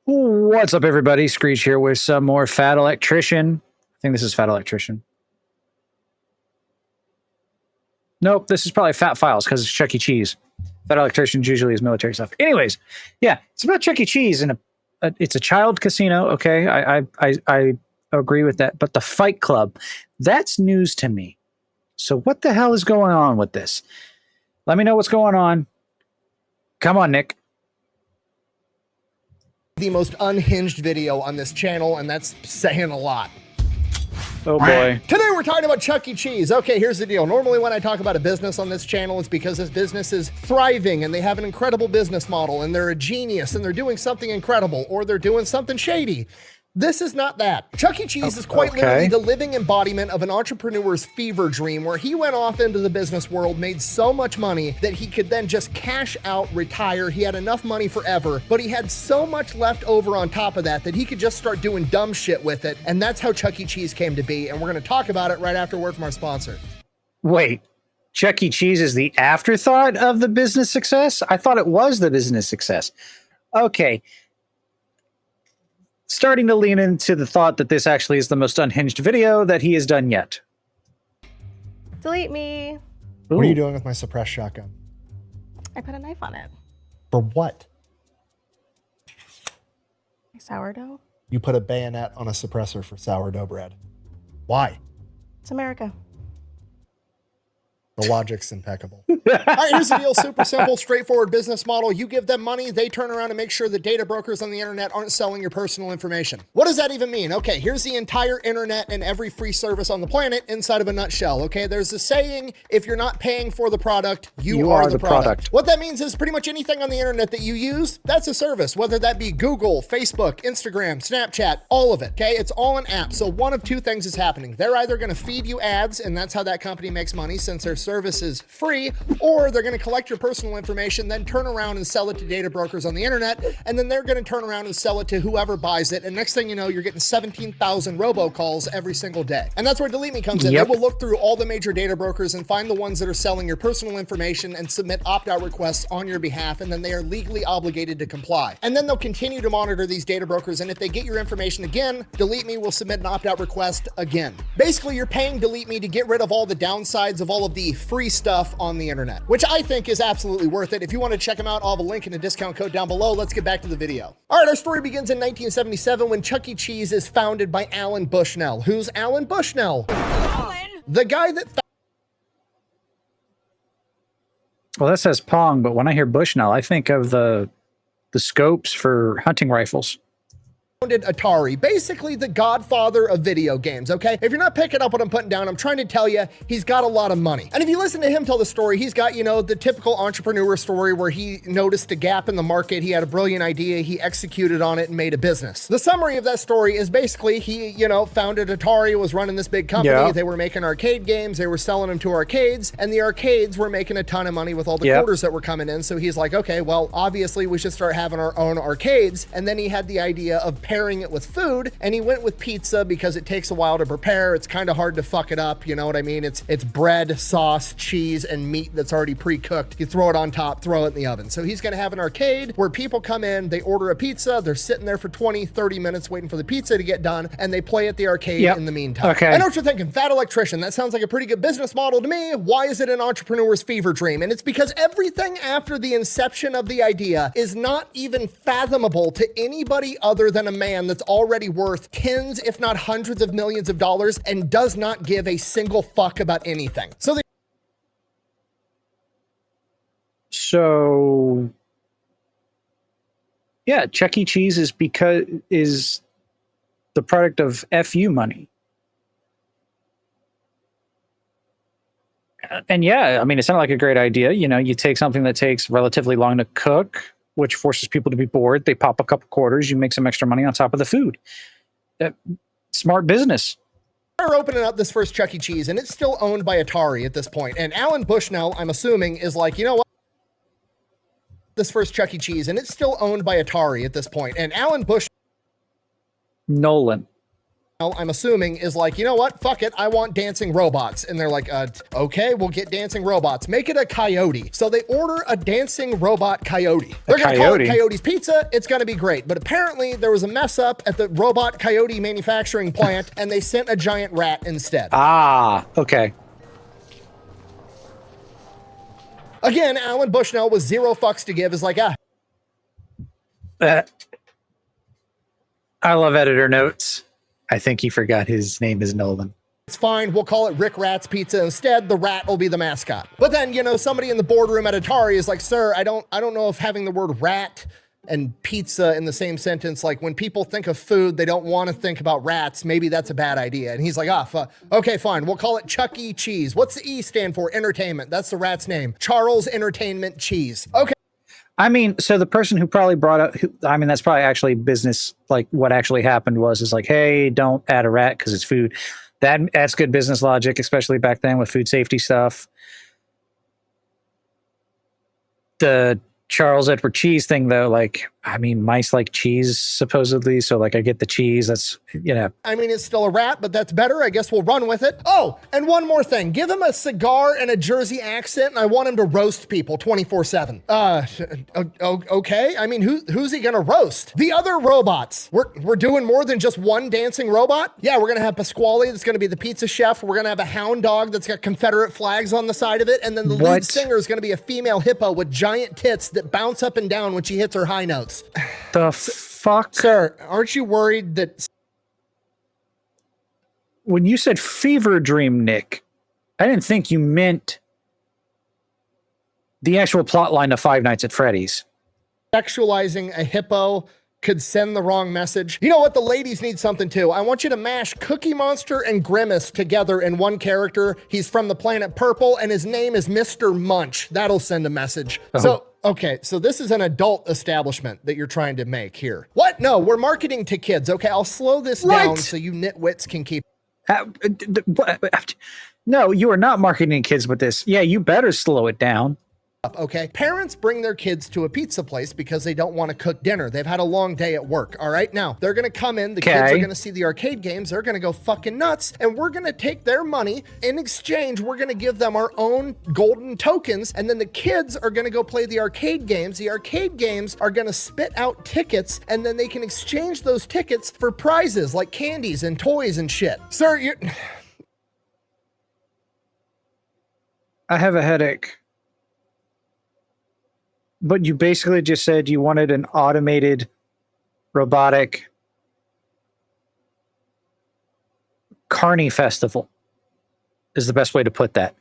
What's up, everybody? Screech here with some more Fat Electrician. I think this is Fat Electrician. Nope, this is probably Fat Files because it's Chuck E. Cheese. Fat Electrician usually is military stuff. Anyways, yeah, it's about Chuck E. Cheese and it's a child casino. Okay, I agree with that. But the Fight Club, that's news to me. So what the hell is going on with this? Let me know what's going on. Come on, Nick. The most unhinged video on this channel, and that's saying a lot. Oh boy. Today we're talking about Chuck E. Cheese. Okay, here's the deal. Normally when I talk about a business on this channel, it's because this business is thriving and they have an incredible business model and they're a genius and they're doing something incredible or they're doing something shady. This is not that. Chuck E. Cheese is quite literally the living embodiment of an entrepreneur's fever dream where he went off into the business world, made so much money that he could then just cash out, retire. He had enough money forever, but he had so much left over on top of that he could just start doing dumb shit with it. And that's how Chuck E. Cheese came to be. And we're going to talk about it right after a word from our sponsor. Wait, Chuck E. Cheese is the afterthought of the business success? I thought it was the business success. Okay. Starting to lean into the thought that this actually is the most unhinged video that he has done yet. Delete me. What are you doing with my suppressed shotgun? I put a knife on it. For what? My sourdough. You put a bayonet on a suppressor for sourdough bread. Why? It's America. The logic's impeccable. All right, here's the deal. Super simple, straightforward business model. You give them money, they turn around and make sure that data brokers on the internet aren't selling your personal information. What does that even mean? Okay, here's the entire internet and every free service on the planet inside of a nutshell. Okay, there's a saying, if you're not paying for the product, you are the product. What that means is pretty much anything on the internet that you use, that's a service, whether that be Google, Facebook, Instagram, Snapchat, all of it. Okay, it's all an app. So one of two things is happening. They're either going to feed you ads, and that's how that company makes money since their service is free, or they're going to collect your personal information, then turn around and sell it to data brokers on the internet, and then they're going to turn around and sell it to whoever buys it, and next thing you know, you're getting 17,000 robocalls every single day. And that's where Delete Me comes in. They will look through all the major data brokers and find the ones that are selling your personal information and submit opt-out requests on your behalf, and then they are legally obligated to comply. And then they'll continue to monitor these data brokers, and if they get your information again, Delete Me will submit an opt-out request again. Basically, you're paying Delete Me to get rid of all the downsides of all of the free stuff on the internet, which I think is absolutely worth it. If you want to check them out, I'll have a link and a discount code down below. Let's get back to the video. All right, our story begins in 1977 when Chuck E. Cheese is founded by Alan Bushnell. Who's Alan Bushnell? The guy that Well, that says Pong, but when I hear Bushnell, I think of the scopes for hunting rifles. Atari, basically the godfather of video games, okay? If you're not picking up what I'm putting down, I'm trying to tell you, he's got a lot of money. And if you listen to him tell the story, he's got, you know, the typical entrepreneur story where he noticed a gap in the market, he had a brilliant idea, he executed on it and made a business. The summary of that story is basically he, you know, founded Atari, was running this big company, they were making arcade games, they were selling them to arcades, and the arcades were making a ton of money with all the quarters that were coming in, so he's like, okay, well, obviously we should start having our own arcades, and then he had the idea of pairing it with food, and he went with pizza because it takes a while to prepare. It's kind of hard to fuck it up, you know what I mean? It's bread, sauce, cheese, and meat that's already pre-cooked. You throw it on top, throw it in the oven. So he's gonna have an arcade where people come in, they order a pizza, they're sitting there for 20, 30 minutes waiting for the pizza to get done, and they play at the arcade in the meantime. Okay. I know what you're thinking, Fat Electrician, that sounds like a pretty good business model to me. Why is it an entrepreneur's fever dream? And it's because everything after the inception of the idea is not even fathomable to anybody other than a man that's already worth tens, if not hundreds of millions of dollars and does not give a single fuck about anything. So yeah, Chuck E. Cheese is the product of FU money. And yeah, I mean, it sounded like a great idea. You know, you take something that takes relatively long to cook, which forces people to be bored. They pop a couple quarters, you make some extra money on top of the food. Smart business. They're opening up this first Chuck E. Cheese, and it's still owned by Atari at this point. And Alan Bushnell, I'm assuming, is like, you know what? This first Chuck E. Cheese, and it's still owned by Atari at this point. And Alan Bushnell, Nolan. I'm assuming, is like, you know what? Fuck it. I want dancing robots. And they're like, okay, we'll get dancing robots. Make it a coyote. So they order a dancing robot coyote. They're going to call it Coyote's Pizza. It's going to be great. But apparently there was a mess up at the robot coyote manufacturing plant and they sent a giant rat instead. Ah, okay. Again, Alan Bushnell with zero fucks to give is like, I love editor notes. I think he forgot his name is Nolan. it's fine. We'll call it Rick Rat's Pizza instead. The rat will be the mascot. But then, somebody in the boardroom at Atari is like, sir, I don't know if having the word rat and pizza in the same sentence, like when people think of food, they don't want to think about rats. Maybe that's a bad idea. And he's like, okay, fine. We'll call it Chuck E. Cheese. What's the E stand for? Entertainment. That's the rat's name. Charles Entertainment Cheese. Okay. I mean, so the person who probably brought up, that's probably actually business. Like what actually happened is like, hey, don't add a rat because it's food. That's good business logic, especially back then with food safety stuff. The Charles Edward Cheese thing, though, like, mice like cheese, supposedly. So, like, I get the cheese. That's, it's still a rat, but that's better. I guess we'll run with it. Oh, and one more thing. Give him a cigar and a Jersey accent, and I want him to roast people 24/7. Okay. Who's he gonna roast? The other robots. We're doing more than just one dancing robot? Yeah, we're gonna have Pasquale that's gonna be the pizza chef. We're gonna have a hound dog that's got Confederate flags on the side of it, and then the lead singer is gonna be a female hippo with giant tits that bounce up and down when she hits her high notes. The fuck? Sir, aren't you worried that... When you said fever dream, Nick, I didn't think you meant the actual plot line of Five Nights at Freddy's. Sexualizing a hippo could send the wrong message. You know what? The ladies need something too. I want you to mash Cookie Monster and Grimace together in one character. He's from the planet Purple, and his name is Mr. Munch. That'll send a message. Oh. So this is an adult establishment that you're trying to make here. What? No, we're marketing to kids. Okay, I'll slow this down so you nitwits can keep... No, you are not marketing kids with this. Yeah, you better slow it down. Okay, parents bring their kids to a pizza place because they don't want to cook dinner. They've had a long day at work. All right, now they're going to come in. The kids are going to see the arcade games. They're going to go fucking nuts, and we're going to take their money. In exchange, we're going to give them our own golden tokens, and then the kids are going to go play the arcade games. The arcade games are going to spit out tickets, and then they can exchange those tickets for prizes like candies and toys and shit. Sir, I have a headache. But you basically just said you wanted an automated, robotic carny festival is the best way to put that.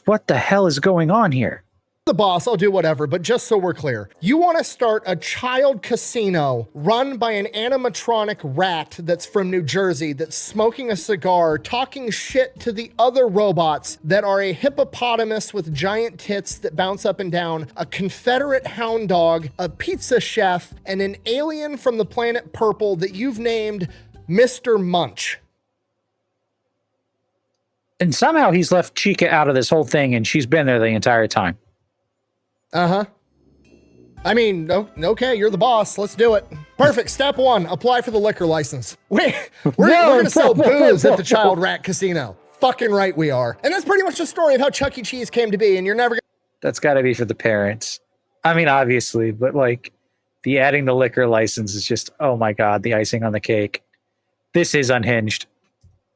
What the hell is going on here? The boss, I'll do whatever, but just so we're clear, you want to start a child casino run by an animatronic rat that's from New Jersey that's smoking a cigar, talking shit to the other robots that are a hippopotamus with giant tits that bounce up and down, a Confederate hound dog, a pizza chef, and an alien from the planet Purple that you've named Mr. Munch. And somehow he's left Chica out of this whole thing, and she's been there the entire time. Okay, you're the boss. Let's do it. Perfect. Step one, apply for the liquor license. We're going to sell booze at the Child Rat Casino. Fucking right we are. And that's pretty much the story of how Chuck E. Cheese came to be, and you're never going to... That's got to be for the parents. Obviously, but like the adding the liquor license is just, oh my God, the icing on the cake. This is unhinged.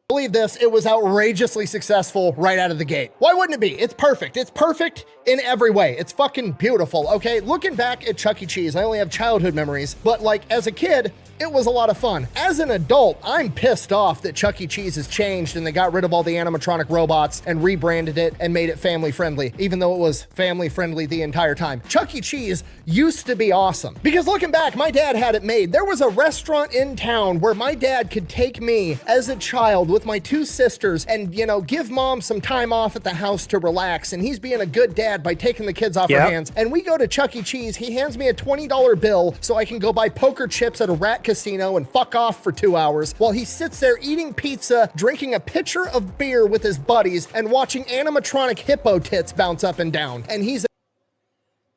Believe this, it was outrageously successful right out of the gate. Why wouldn't it be? It's perfect. It's perfect in every way. It's fucking beautiful, okay? Looking back at Chuck E. Cheese, I only have childhood memories, but like as a kid, it was a lot of fun. As an adult, I'm pissed off that Chuck E. Cheese has changed and they got rid of all the animatronic robots and rebranded it and made it family friendly, even though it was family friendly the entire time. Chuck E. Cheese used to be awesome. Because looking back, my dad had it made. There was a restaurant in town where my dad could take me as a child with my two sisters and, give mom some time off at the house to relax. And he's being a good dad by taking the kids off her hands. And we go to Chuck E. Cheese. He hands me a $20 bill so I can go buy poker chips at a rat casino and fuck off for 2 hours while he sits there eating pizza, drinking a pitcher of beer with his buddies, and watching animatronic hippo tits bounce up and down. And he's...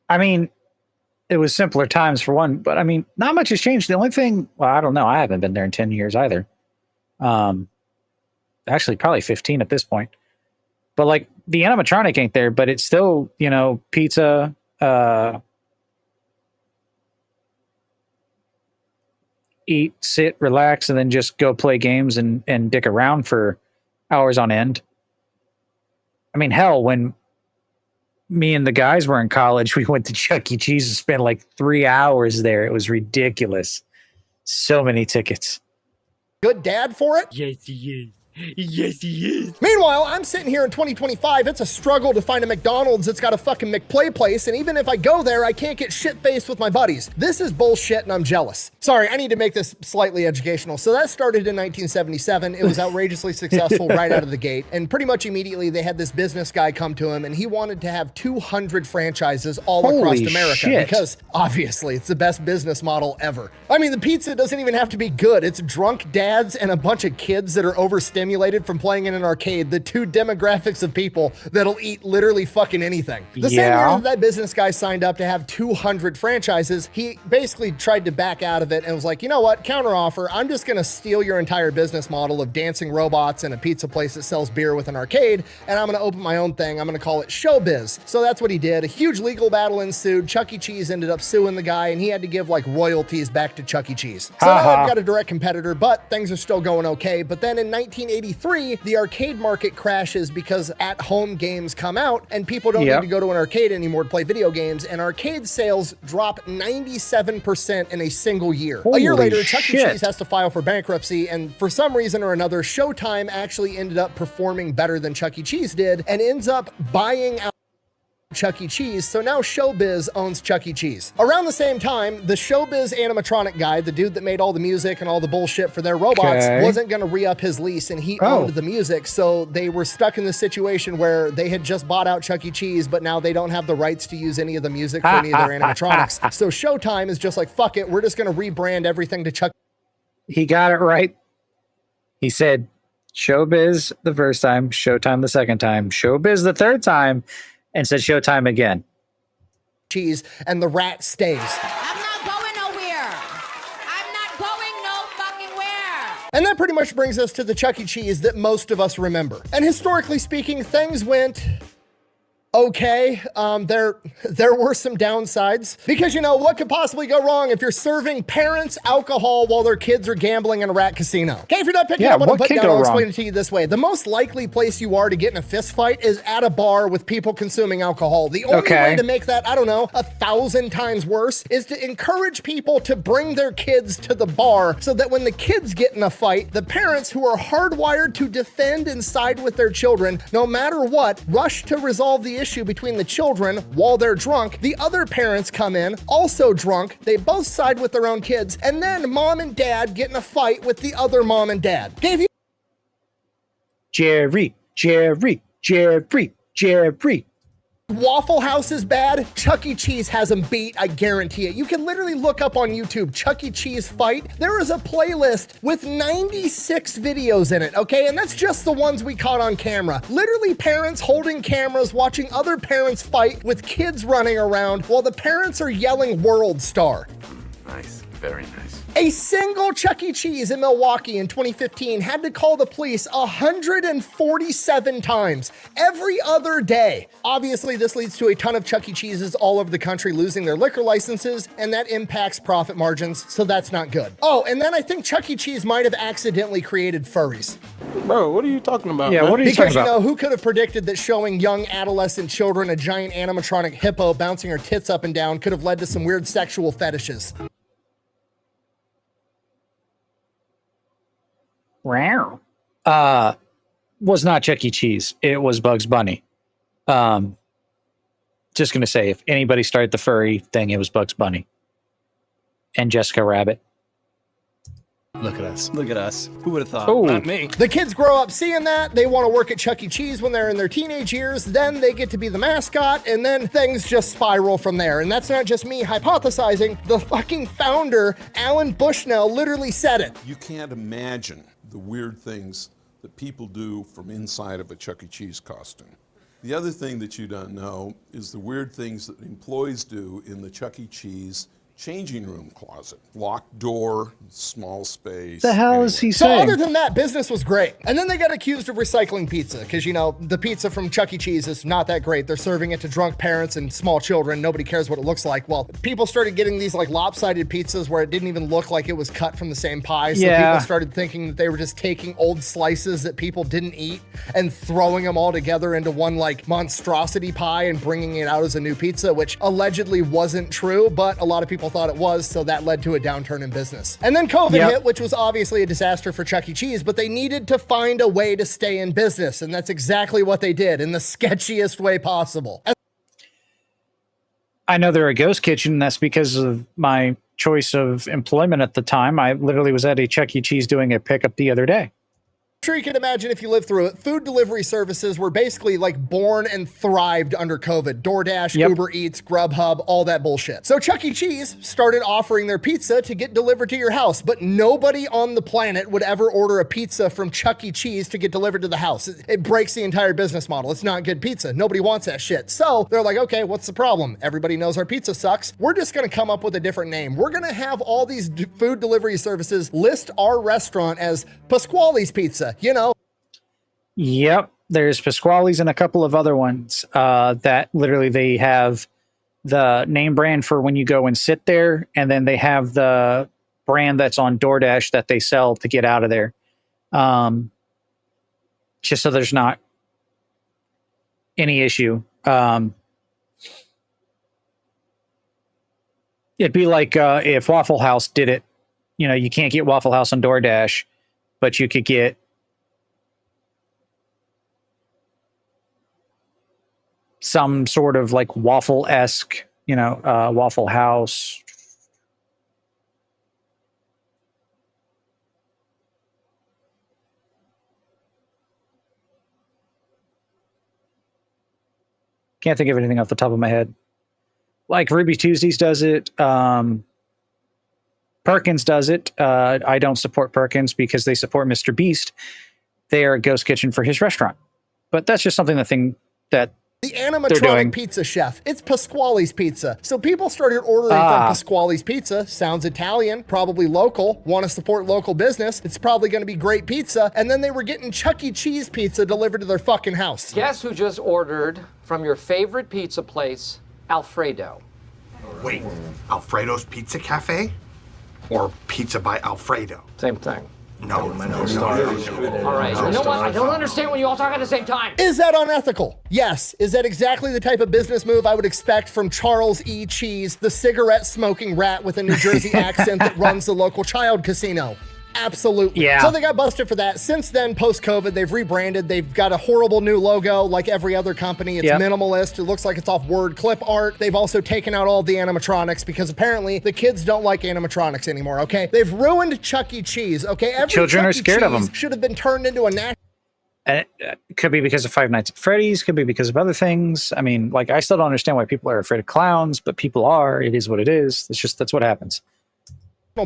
It was simpler times for one, but not much has changed. The only thing, well, I don't know. I haven't been there in 10 years either. Actually, probably 15 at this point. But like the animatronic ain't there, but it's still, you know, pizza, eat, sit, relax, and then just go play games and dick around for hours on end. I mean, hell, when me and the guys were in college, we went to Chuck E. Cheese and spent like 3 hours there. It was ridiculous. So many tickets. Good dad for it? Yes, he is. Yes, he is. Meanwhile, I'm sitting here in 2025. It's a struggle to find a McDonald's that's got a fucking McPlay place, and even if I go there, I can't get shit-faced with my buddies. This is bullshit, and I'm jealous. Sorry, I need to make this slightly educational. So that started in 1977. It was outrageously successful right out of the gate, and pretty much immediately they had this business guy come to him, and he wanted to have 200 franchises all across Holy America shit. because obviously it's the best business model ever. I mean, the pizza doesn't even have to be good. It's drunk dads and a bunch of kids that are overstimulated from playing in an arcade, the two demographics of people that'll eat literally fucking anything. The same year that business guy signed up to have 200 franchises, he basically tried to back out of it and was like, you know what, counteroffer, I'm just gonna steal your entire business model of dancing robots and a pizza place that sells beer with an arcade, and I'm gonna open my own thing. I'm gonna call it Showbiz. So that's what he did. A huge legal battle ensued. Chuck E. Cheese ended up suing the guy, and he had to give like royalties back to Chuck E. Cheese. So now I've got a direct competitor, but things are still going okay. But then in 1983, the arcade market crashes because at-home games come out and people don't need to go to an arcade anymore to play video games, and arcade sales drop 97% in a single year. A year later, Chuck E. Cheese has to file for bankruptcy, and for some reason or another, Showtime actually ended up performing better than Chuck E. Cheese did and ends up buying out Chuck E. Cheese, so now Showbiz owns Chuck E. Cheese. Around the same time, the Showbiz animatronic guy, the dude that made all the music and all the bullshit for their robots, wasn't going to re-up his lease, and he owned the music, so they were stuck in this situation where they had just bought out Chuck E. Cheese, but now they don't have the rights to use any of the music for any of their animatronics. So Showtime is just like, fuck it, we're just going to rebrand everything to Chuck. He got it right. He said Showbiz the first time, Showtime the second time, Showbiz the third time, and said Showtime again. Cheese, and the rat stays. I'm not going nowhere. I'm not going no fucking where. And that pretty much brings us to the Chuck E. Cheese that most of us remember. And historically speaking, things went okay. There were some downsides because, you know, what could possibly go wrong if you're serving parents alcohol while their kids are gambling in a rat casino? Okay, if you're not picking up what I'm putting down, I'll explain it to you this way. The most likely place you are to get in a fist fight is at a bar with people consuming alcohol. The only way to make that, I don't know, 1,000 times worse is to encourage people to bring their kids to the bar so that when the kids get in a fight, the parents who are hardwired to defend and side with their children, no matter what, rush to resolve the issue between the children while they're drunk. The other parents come in, also drunk. They both side with their own kids, and then mom and dad get in a fight with the other mom and dad. Dave, you Jerry. Waffle House is bad. Chuck E. Cheese has them beat, I guarantee it. You can literally look up on YouTube, Chuck E. Cheese fight. There is a playlist with 96 videos in it, okay? And that's just the ones we caught on camera. Literally parents holding cameras, watching other parents fight with kids running around while the parents are yelling World Star. Nice, very nice. A single Chuck E. Cheese in Milwaukee in 2015 had to call the police 147 times every other day. Obviously, this leads to a ton of Chuck E. Cheeses all over the country losing their liquor licenses, and that impacts profit margins, so that's not good. Oh, and then I think Chuck E. Cheese might have accidentally created furries. Bro, what are you talking about? Yeah, man? what are you Because, talking you about? know, who could have predicted that showing young adolescent children a giant animatronic hippo bouncing her tits up and down could have led to some weird sexual fetishes? Was not Chuck E. Cheese. It was Bugs Bunny. Just gonna say, if anybody started the furry thing, it was Bugs Bunny and Jessica Rabbit. Look at us. Look at us. Who would have thought? Oh. Not me. The kids grow up seeing that. They want to work at Chuck E. Cheese when they're in their teenage years. Then they get to be the mascot, and then things just spiral from there. And that's not just me hypothesizing. The fucking founder, Alan Bushnell, literally said it. You can't imagine the weird things that people do from inside of a Chuck E. Cheese costume. The other thing that you don't know is the weird things that employees do in the Chuck E. Cheese changing room closet. Locked door, small space. The hell is he So saying? other than that, business was great. And then they got accused of recycling pizza because, you know, the pizza from Chuck E. Cheese is not that great. They're serving it to drunk parents and small children. Nobody cares what it looks like. Well, people started getting these like lopsided pizzas where it didn't even look like it was cut from the same pie. So Yeah. people started thinking that they were just taking old slices that people didn't eat and throwing them all together into one like monstrosity pie and bringing it out as a new pizza, which allegedly wasn't true, but a lot of people thought it was. So that led to a downturn in business. And then COVID Yep. hit, which was obviously a disaster for Chuck E. Cheese, but they needed to find a way to stay in business. And that's exactly what they did in the sketchiest way possible. I know they're a ghost kitchen, and that's because of my choice of employment at the time. I literally was at a Chuck E. Cheese doing a pickup the other day. I'm sure you can imagine if you lived through it, food delivery services were basically like born and thrived under COVID. DoorDash, Yep. Uber Eats, Grubhub, all that bullshit. So Chuck E. Cheese started offering their pizza to get delivered to your house, but nobody on the planet would ever order a pizza from Chuck E. Cheese to get delivered to the house. It breaks the entire business model. It's not good pizza. Nobody wants that shit. So they're like, okay, what's the problem? Everybody knows our pizza sucks. We're just going to come up with a different name. We're going to have all these food delivery services list our restaurant as Pasquale's Pizza, you know? Yep. There's Pasquale's and a couple of other ones that literally they have the name brand for when you go and sit there, and then they have the brand that's on DoorDash that they sell to get out of there. Just so there's not any issue. It'd be like if Waffle House did it. You know, you can't get Waffle House on DoorDash, but you could get some sort of like waffle-esque, you know, Waffle House. Can't think of anything off the top of my head. Like Ruby Tuesdays does it. Perkins does it. I don't support Perkins because they support Mr. Beast. They are a ghost kitchen for his restaurant. But that's just something that The doing. animatronic pizza chef. It's Pasquale's Pizza. So people started ordering from Pasquale's Pizza. Sounds Italian, probably local. Want to support local business. It's probably going to be great pizza. And then they were getting Chuck E. Cheese pizza delivered to their fucking house. Guess who just ordered from your favorite pizza place, Alfredo? Wait, Alfredo's Pizza Cafe? Or Pizza by Alfredo? Same thing. No. All right. You know what? I don't understand when you all talk at the same time. Is that unethical? Yes. Is that exactly the type of business move I would expect from Charles E. Cheese, the cigarette smoking rat with a New Jersey accent that runs the local child casino? Absolutely. Yeah. So they got busted for that. Since then, post-COVID, they've rebranded. They've got a horrible new logo like every other company. It's minimalist. It looks like it's off word clip art. They've also taken out all the animatronics because apparently the kids don't like animatronics anymore, okay? They've ruined Chuck E. Cheese, okay? Every Children Chuck are E. scared of Cheese them. should have been turned into a national. And it could be because of Five Nights at Freddy's, could be because of other things. I mean, like, I still don't understand why people are afraid of clowns, but people are. It is what it is. That's what happens.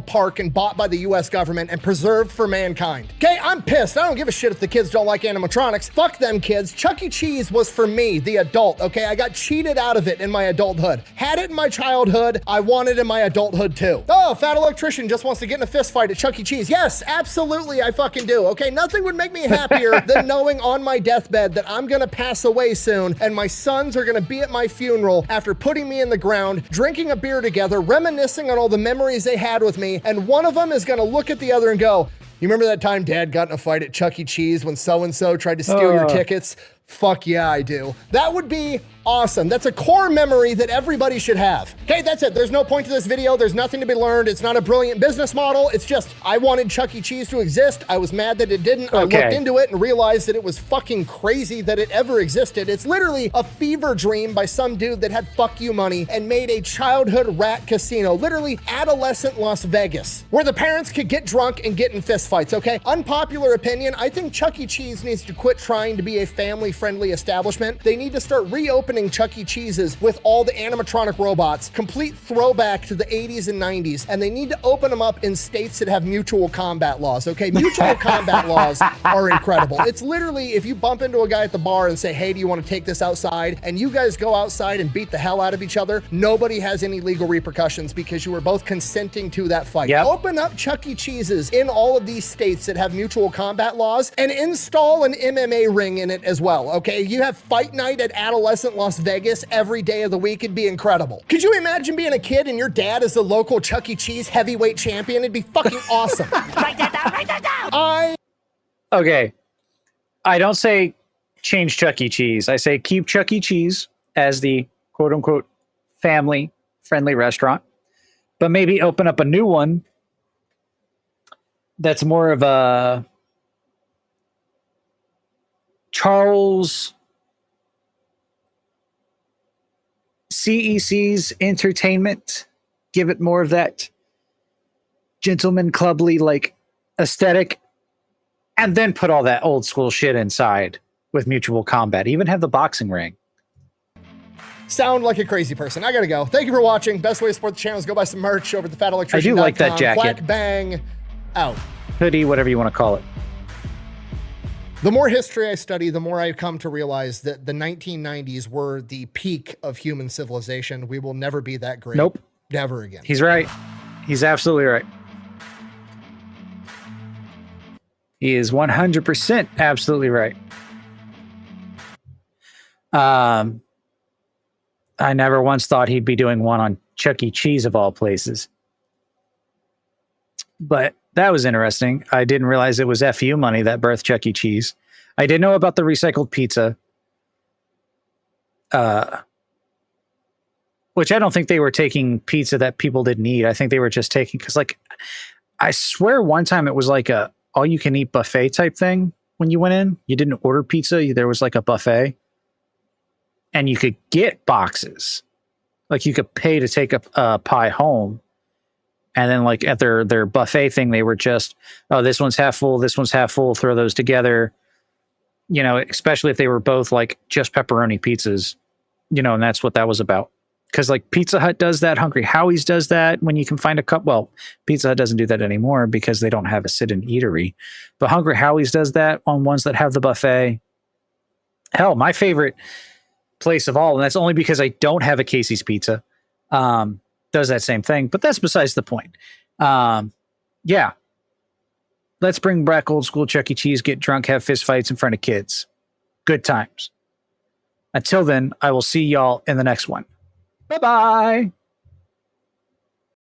Park and bought by the US government and preserved for mankind. Okay, I'm pissed. I don't give a shit if the kids don't like animatronics. Fuck them kids. Chuck E. Cheese was for me, the adult, okay? I got cheated out of it in my adulthood. Had it in my childhood, I want it in my adulthood too. Oh, fat electrician just wants to get in a fist fight at Chuck E. Cheese. Yes, absolutely, I fucking do, okay? Nothing would make me happier than knowing on my deathbed that I'm gonna pass away soon and my sons are gonna be at my funeral after putting me in the ground, drinking a beer together, reminiscing on all the memories they had with me, and one of them is going to look at the other and go, you remember that time Dad got in a fight at Chuck E. Cheese when so-and-so tried to steal your tickets? Fuck yeah, I do. That would be awesome. That's a core memory that everybody should have. Okay, that's it. There's no point to this video. There's nothing to be learned. It's not a brilliant business model. It's just, I wanted Chuck E. Cheese to exist. I was mad that it didn't. I looked into it and realized that it was fucking crazy that it ever existed. It's literally a fever dream by some dude that had fuck you money and made a childhood rat casino, literally adolescent Las Vegas, where the parents could get drunk and get in fist fistfights, okay? Unpopular opinion, I think Chuck E. Cheese needs to quit trying to be a family-friendly establishment. They need to start reopening Chuck E. Cheese's with all the animatronic robots, complete throwback to the 80s and 90s, and they need to open them up in states that have mutual combat laws, okay? Mutual combat laws are incredible. It's literally, if you bump into a guy at the bar and say, hey, do you want to take this outside? And you guys go outside and beat the hell out of each other, nobody has any legal repercussions because you were both consenting to that fight. Yep. Open up Chuck E. Cheese's in all of these states that have mutual combat laws and install an MMA ring in it as well, okay? You have fight night at adolescent Las Vegas every day of the week. It'd be incredible. Could you imagine being a kid and your dad is the local Chuck E. Cheese heavyweight champion? It'd be fucking awesome. Write that down, write that down! Okay. I don't say change Chuck E. Cheese. I say keep Chuck E. Cheese as the quote unquote family friendly restaurant, but maybe open up a new one that's more of a Charles CEC's entertainment. Give it more of that gentleman clubly like aesthetic, and then put all that old school shit inside with mutual combat. Even have the boxing ring. Sound like a crazy person. I gotta go. Thank you for watching. Best way to support the channel is go buy some merch over at thefatelectrician.com. I do like that jacket. Quack bang out. Hoodie, whatever you want to call it. The more history I study, the more I come to realize that the 1990s were the peak of human civilization. We will never be that great. Nope. Never again. He's right. He's absolutely right. He is 100% absolutely right. I never once thought he'd be doing one on Chuck E. Cheese of all places. But that was interesting. I didn't realize it was FU money that birthed Chuck E. Cheese. I did know about the recycled pizza. Which I don't think they were taking pizza that people didn't eat. I think they were just taking, because like, I swear one time it was like a all-you-can-eat buffet type thing when you went in. You didn't order pizza. There was like a buffet. And you could get boxes. Like you could pay to take a pie home. And then like at their buffet thing, they were just, oh, this one's half full, this one's half full, throw those together. You know, especially if they were both like just pepperoni pizzas, you know, and that's what that was about. Because like Pizza Hut does that, Hungry Howie's does that when you can find a cup. Well, Pizza Hut doesn't do that anymore because they don't have a sit-in eatery. But Hungry Howie's does that on ones that have the buffet. Hell, my favorite place of all, and that's only because I don't have a Casey's Pizza, does that same thing. But that's besides the point. Yeah. Let's bring back old school Chuck E. Cheese, get drunk, have fist fights in front of kids. Good times. Until then, I will see y'all in the next one. Bye-bye.